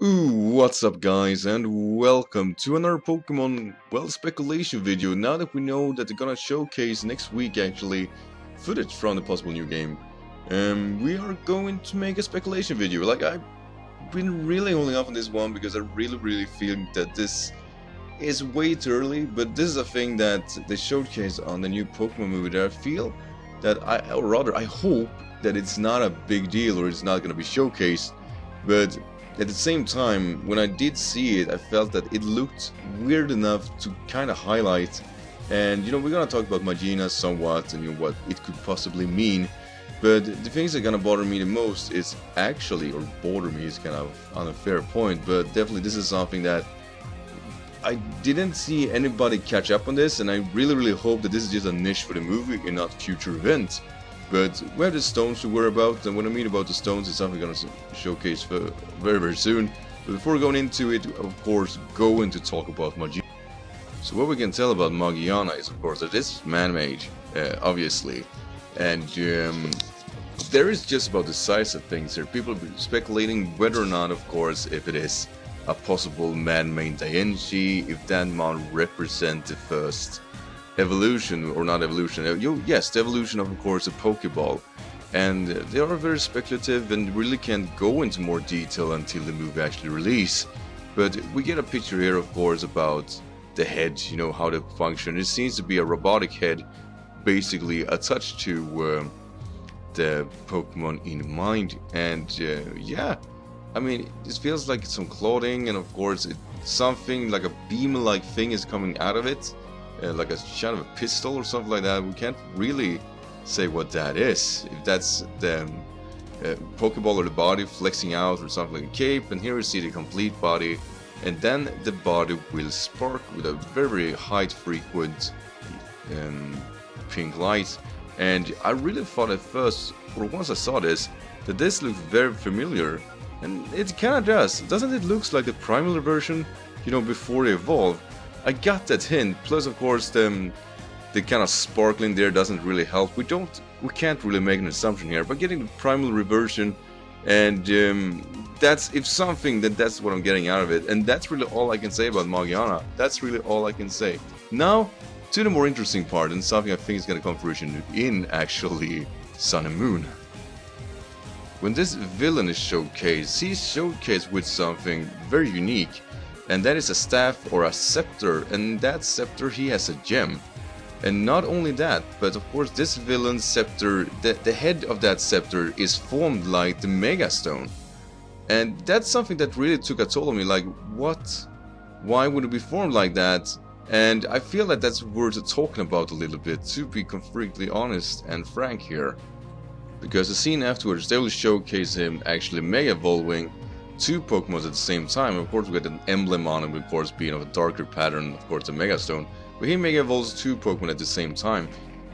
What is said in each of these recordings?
What's up guys, and welcome to another Pokemon, speculation video. Now that we know that they're gonna showcase next week actually footage from the possible new game, we are going to make a speculation video. I've been really holding off on this one because I really feel that this is way too early, but this is a thing that they showcase on the new Pokemon movie that I feel that or rather I hope that it's not a big deal or it's not gonna be showcased, but at the same time, when I did see it, I felt that it looked weird enough to kind of highlight. And we're gonna talk about Magina somewhat and what it could possibly mean. But the things that gonna bother me the most is actually, or bother me is kind of on a fair point, but definitely this is something that I didn't see anybody catch up on this, and I really hope that this is just a niche for the movie and not future events. But we have the stones to worry about, and what I mean about the stones is something we're going to showcase for very soon. But before going into it, of course, going to talk about Magina. So what we can tell about Magiana is, of course, that it's man-made, obviously. And there is just about the size of things here. People are speculating whether or not, of course, if it is a possible man-made Diancie, if that mon represents the first evolution, or not evolution, yes, the evolution of course a Pokeball. And they are very speculative and really can't go into more detail until the movie actually release. But we get a picture here, of course, about the head, how they function. It seems to be a robotic head, basically attached to the Pokemon in mind. And yeah, I mean, this feels like some clothing, and of course something like a beam-like thing is coming out of it. Like a shot of a pistol or something like that. We can't really say what that is. If that's the Pokeball or the body flexing out or something like a cape. And here we see the complete body. And then the body will spark with a very high frequent pink light. And I really thought at first, or once I saw this, that this looked very familiar. And it kinda does. Doesn't it look like the primal version, before they evolved? I got that hint. Plus, of course, the kind of sparkling there doesn't really help. We can't really make an assumption here. But getting the primal reversion, and that's if something, then that's what I'm getting out of it. And that's really all I can say about Magiana. That's really all I can say. Now, to the more interesting part, and something I think is going to come to fruition in actually Sun and Moon. When this villain is showcased, he's showcased with something very unique. And that is a staff or a scepter, and that scepter he has a gem. And not only that, but of course this villain's scepter, the head of that scepter is formed like the Mega Stone. And that's something that really took a toll on me, like what? Why would it be formed like that? And I feel that that's worth talking about a little bit, to be completely honest and frank here. Because the scene afterwards, they will showcase him actually Mega Evolving two Pokemon at the same time. Of course we get an emblem on him, of course being of a darker pattern, of course the Mega Stone. But he Mega Evolves two Pokemon at the same time.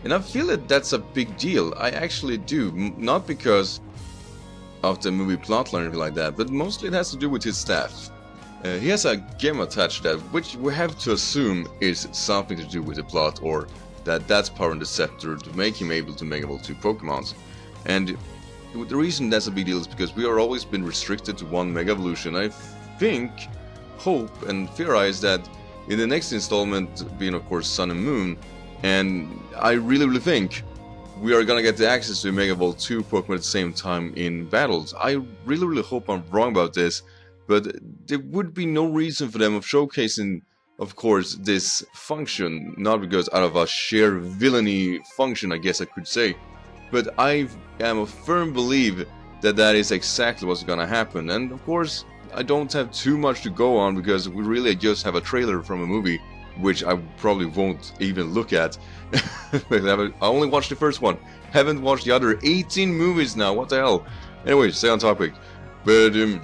And I feel that that's a big deal. I actually do. Not because of the movie plotline or anything like that, but mostly it has to do with his staff. He has a gem attached to that, which we have to assume is something to do with the plot, or that's powering the scepter to make him able to Mega Evolve two Pokemons. And the reason that's a big deal is because we are always been restricted to one Mega Evolution. I think, hope and theorize that in the next installment, being of course Sun and Moon, and I really think we are gonna get the access to Mega Evolve 2 Pokemon at the same time in battles. I really hope I'm wrong about this, but there would be no reason for them of showcasing, of course, this function, not because out of a sheer villainy function, I guess I could say. But I am a firm believer that that is exactly what's gonna happen. And of course, I don't have too much to go on because we really just have a trailer from a movie, which I probably won't even look at. I only watched the first one. Haven't watched the other 18 movies now. What the hell? Anyway, stay on topic. But the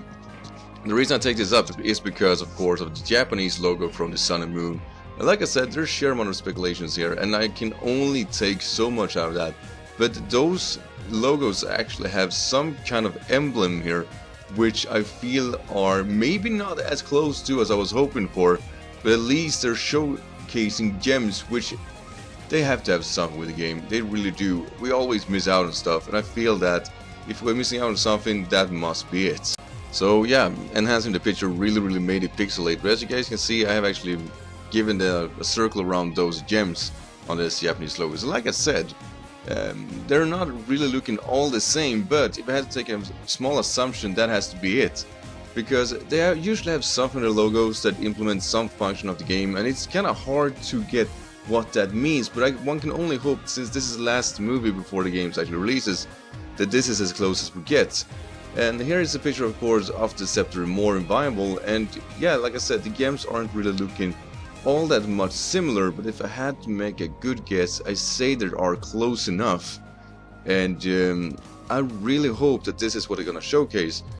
reason I take this up is because, of course, of the Japanese logo from the Sun and Moon. And like I said, there's sheer amount of speculations here, and I can only take so much out of that. But those logos actually have some kind of emblem here, which I feel are maybe not as close to as I was hoping for, but at least they're showcasing gems, which they have to have something with the game. They really do. We always miss out on stuff, and I feel that if we're missing out on something, that must be it. So yeah, enhancing the picture really made it pixelate. But as you guys can see, I have actually given a circle around those gems on this Japanese logo. So like I said, they're not really looking all the same, but if I had to take a small assumption, that has to be it. Because they usually have some of their logos that implement some function of the game, and it's kind of hard to get what that means, but one can only hope, since this is the last movie before the game actually releases, that this is as close as we get. And here is a picture, of course, of the scepter more viable, and yeah, like I said, the gems aren't really looking all that much similar, but if I had to make a good guess, I say they are close enough. And I really hope that this is what they're gonna showcase.